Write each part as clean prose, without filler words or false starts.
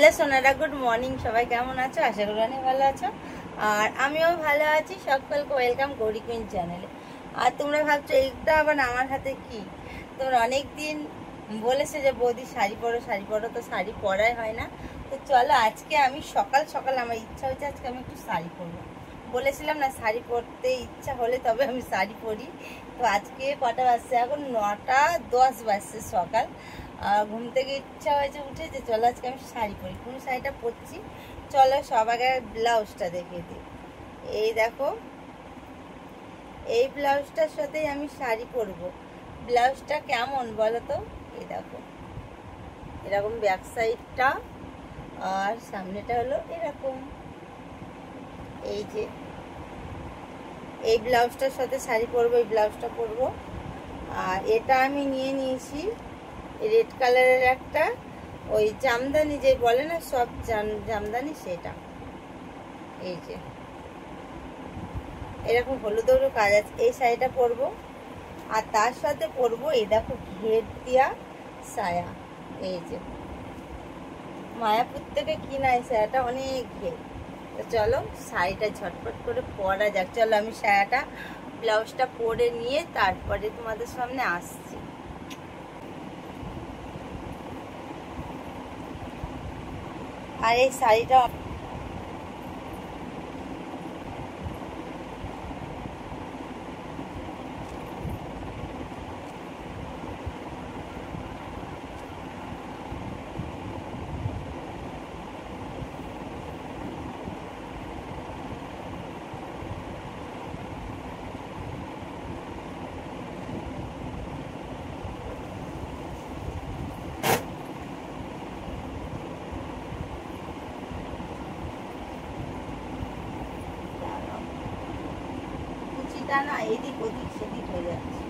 Hello Sonara, good morning. সবাই কেমন আছো? আশা করি অনেক ভালো আছো, আর আমিও ভালো আছি। সকলকে ওয়েলকাম গৌরী কুইন চ্যানেলে। আর তোমরা ভাবছো এইটা আবার আমার হাতে কি? তোমরা অনেক দিন বলেছে যে বৌদি শাড়ি পরো শাড়ি পরো, তো শাড়ি পরাই হয় না। তো চলো আজকে আমি সকাল সকাল আমার ইচ্ছা হয়েছে আজকে আমি একটু শাড়ি পরবো। বলেছিলাম না শাড়ি পরতে ইচ্ছা হলে তবে আমি শাড়ি পরি। তো আজকে কটা বাজছে? এখন 9:10 বাজছে সকাল। ঘুম থেকে ইচ্ছা হয়েছে উঠে যে চলো আজকে আমি শাড়ি পরি। কোন শাড়িটা পরছি চলো সব আগে ব্লাউজটা দেখিয়ে দিই। এই দেখো, এই ব্লাউজটার সাথেই আমি শাড়ি পরবো। ব্লাউজটা কেমন বলো তো? এই দেখো, এরকম ব্যাক সাইডটা আর সামনেটা হলো এরকম। এই যে এই ব্লাউজটার সাথে শাড়ি পরবো, এই ব্লাউজটা পরবো। আর এটা আমি নিয়ে নিয়েছি রেড কালারের একটা ওই জামদানি, যে বলে না সব জামদানি, সেটা। এই যে এরকম হলুদেরও কাজ আছে। এই শাড়িটা পরবো আর তার সাথে পরবো এই দেখো ঘের দিয়া সায়া। এই যে মায়াপুর থেকে কিনা এই সায়াটা, অনেক ঘের। তো চলো শাড়িটা ঝটপট করে পরা যাক। চলো আমি সায়াটা ব্লাউজটা পরে নিয়ে তারপরে তোমাদের সামনে আসছি। আর এই শাড়িটা না এদিক ওদিক সেদিক হয়ে যাচ্ছে।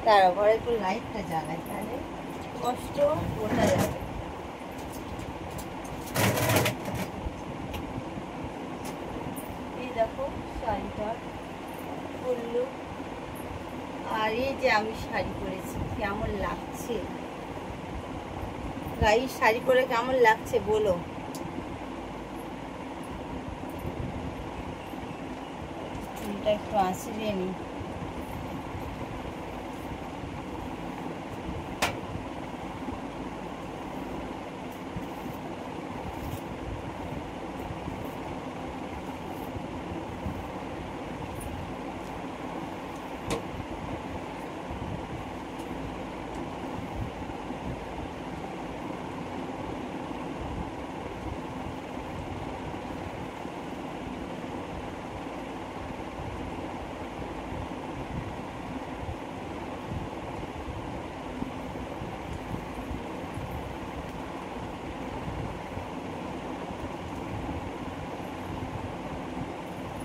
তার ঘরে একটু লাইটটা জ্বালাই, তাহলে কষ্ট বোঝা যাবে। এই দেখো শাড়িটা পরলো, আর এই যে আমি শাড়ি পরেছি, কেমন লাগছে গাইস? শাড়ি পরে কেমন লাগছে বলো? চুলটা একটু আঁচড়িয়ে নি।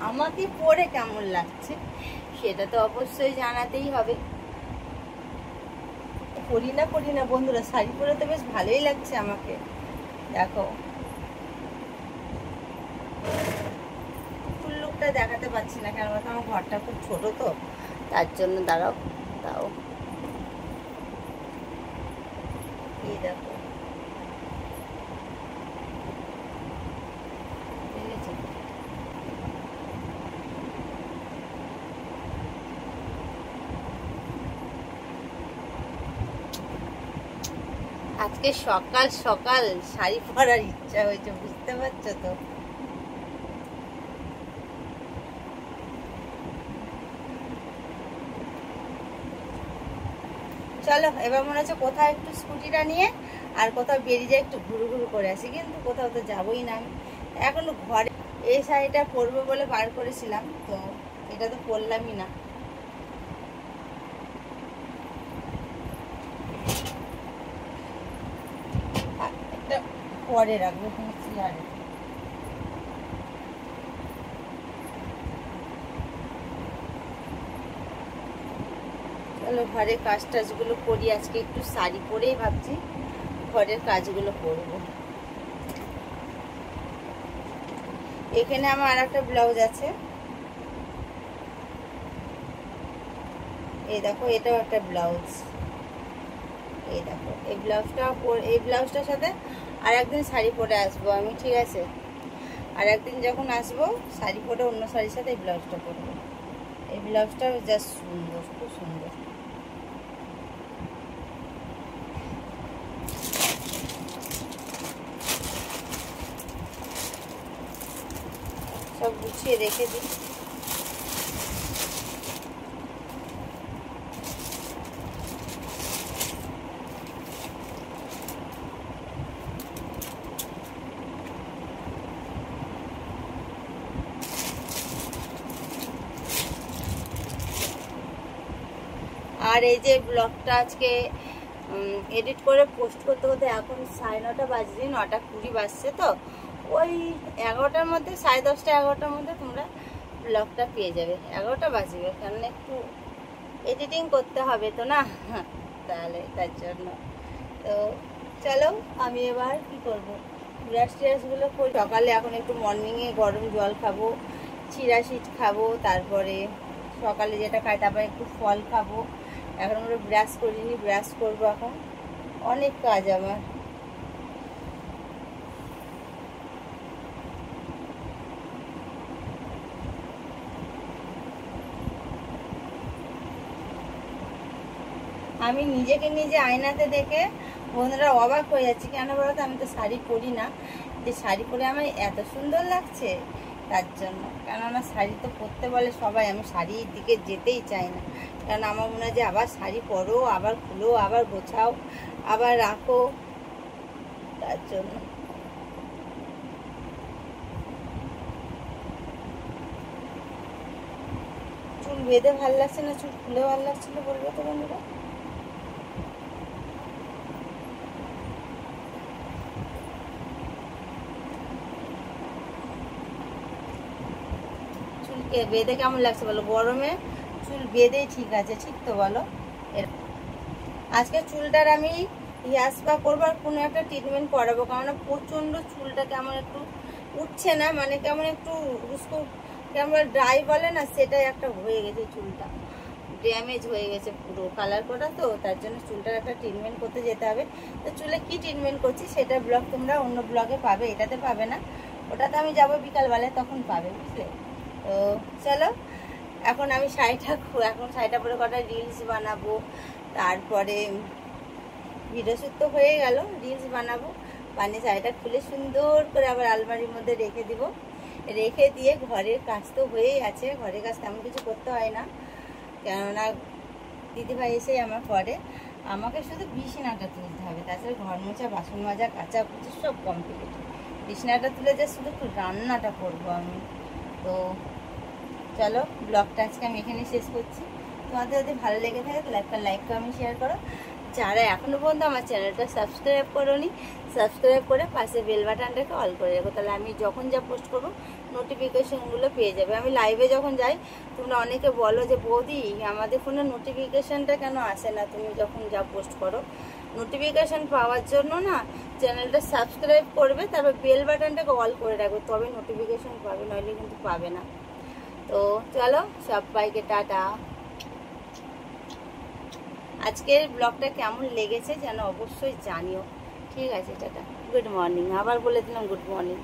আমাকে পরে কেমন লাগছে সেটা তো অবশ্যই জানাতেই হবে। পরি না বন্ধুরা, শাড়ি পরে তো বেশ ভালোই লাগছে আমাকে। দেখো ফুল লুকটা দেখাতে পারছি না, কেন বলতো আমার ঘরটা খুব ছোট, তো তার জন্য। দাঁড়াও তাও, এই দেখো আজকে সকাল সকাল শাড়ি পরার ইচ্ছা হয়েছে, বুঝতে পারছো তো? চলো এবার মনে হচ্ছে কোথাও একটু স্কুটিটা নিয়ে আর কোথাও বেরিয়ে যায় একটু ঘুরু ঘুরু করে আসি, কিন্তু কোথাও তো যাবোই না আমি এখন ঘরে। এই শাড়িটা পরবো বলে বার করেছিলাম, তো এটা তো পরলামই না। একটা পরে রাখবো চেয়ারে। চলো ঘরের কাজ টাজগুলো করি, আজকে একটু শাড়ি পরেই ভাবছি ঘরের কাজগুলো করবো। এখানে আমার আর একটা ব্লাউজ আছে, এই দেখো এটাও একটা ব্লাউজ। এই দেখো এই ব্লাউজটার সাথে আর একদিন শাড়ি পরে আসবো আমি, ঠিক আছে? আর একদিন যখন আসবো শাড়ি পরে অন্য শাড়ির সাথে এই ব্লাউজটা পরবো। এই ব্লাউজটা জাস্ট সুন্দর, খুব সুন্দর। সব গুছিয়ে রেখে দিই। আর এই যে ব্লগটা আজকে এডিট করে পোস্ট করতে করতে এখন 9:30 বাজে, 9:20 বাজছে, তো ওই 11টার মধ্যে, 10:30 11টার মধ্যে তোমরা ব্লগটা পেয়ে যাবে। 11টা বাজবে, কারণ একটু এডিটিং করতে হবে তো না, তাহলে তার জন্য। তো চলো আমি এবার কি করব, ব্রাশ ট্রাশগুলো করি। সকালে এখন একটু মর্নিংয়ে গরম জল খাবো, চিরা সিড খাবো, তারপরে সকালে যেটা খাই, তারপরে একটু ফল খাবো। এখন আমরা ব্রাশ করিনি, ব্রাশ করবো। এখন অনেক কাজ আমার। আমি নিজেকে নিজে আয়নাতে দেখে বন্ধুরা অবাক হয়ে যাচ্ছি, কেন বলতো আমি তো শাড়ি পরি না, যে শাড়ি পরে আমার এত সুন্দর লাগছে তার জন্য। কেননা শাড়ি তো পরতে বলে সবাই, আমি শাড়ির দিকে যেতেই চাই না, কারণ আমার মনে হয় যে আবার শাড়ি পরো, আবার খুলো, আবার গোছাও, আবার রাখো, তার জন্য। চুল বেঁধে ভালো লাগছে না চুল খুলে ভালো লাগছিল বলবো তো বন্ধুরা। চুলকে বেঁধে কেমন লাগছে বলো? গরমে চুল বেঁধেই ঠিক আছে, ঠিক তো বলো? আজকে চুলটার আমি হেয়ার স্পা করবো আর কোনো একটা ট্রিটমেন্ট করাবো, কারণ প্রচণ্ড চুলটা কেমন একটু উঠছে না, মানে কেমন একটু উস্কো, কেমন ড্রাই বলে না, সেটাই একটা হয়ে গেছে, চুলটা ড্যামেজ হয়ে গেছে পুরো, কালার করা তো, তার জন্য চুলটার একটা ট্রিটমেন্ট করতে যেতে হবে। তো চুলে কি ট্রিটমেন্ট করছি সেটা ব্লগ তোমরা অন্য ব্লগে পাবে, এটাতে পাবে না। ওটাতে আমি যাবো বিকালবেলায়, তখন পাবে, বুঝলে? তো চলো এখন আমি শাড়িটা পরে কটা রিলস বানাবো, তারপরে ভিডিও শ্যুট তো হয়ে গেল, রিলস বানাবো, বানিয়ে শাড়িটা খুলে সুন্দর করে আবার আলমারির মধ্যে রেখে দিব। রেখে দিয়ে ঘরের কাজ তো হয়েই আছে, ঘরের কাজ তেমন কিছু করতে হয় না, কেননা দিদিভাই এসেই আমার করে, আমাকে শুধু বিছানাটা তুলতে হবে, তাছাড়া ঘর মোছা, বাসন মাজা, কাচা কুচি সব কমপ্লিট। বিছানাটা তুলে যে শুধু একটু রান্নাটা করবো আমি। তো চলো ব্লগটা আজকে আমি এখানে শেষ করছি। তোমাদের যদি ভালো লেগে থাকে তাহলে একটা লাইক কমেন্ট শেয়ার করো। যারা এখনও পর্যন্ত আমার চ্যানেলটা সাবস্ক্রাইব করোনি, সাবস্ক্রাইব করে পাশে বেল বাটনটাকে অল করে রাখো, তাহলে আমি যখন যা পোস্ট করবো নোটিফিকেশানগুলো পেয়ে যাবে। আমি লাইভে যখন যাই তোমরা অনেকে বলো যে বৌদি আমাদের ফোনে নোটিফিকেশানটা কেন আসে না, তুমি যখন যা পোস্ট করো। নোটিফিকেশান পাওয়ার জন্য না চ্যানেলটা সাবস্ক্রাইব করবে, তারপর বেল বাটনটাকে অল করে রাখবে, তবে নোটিফিকেশান পাবে, নইলে কিন্তু পাবে না। তো চলো সবাইকে টাটা। আজকের ব্লগটা কেমন লেগেছে যেন অবশ্যই জানিও, ঠিক আছে? টাটা, গুড মর্নিং, আবার বলে দিলাম গুড মর্নিং।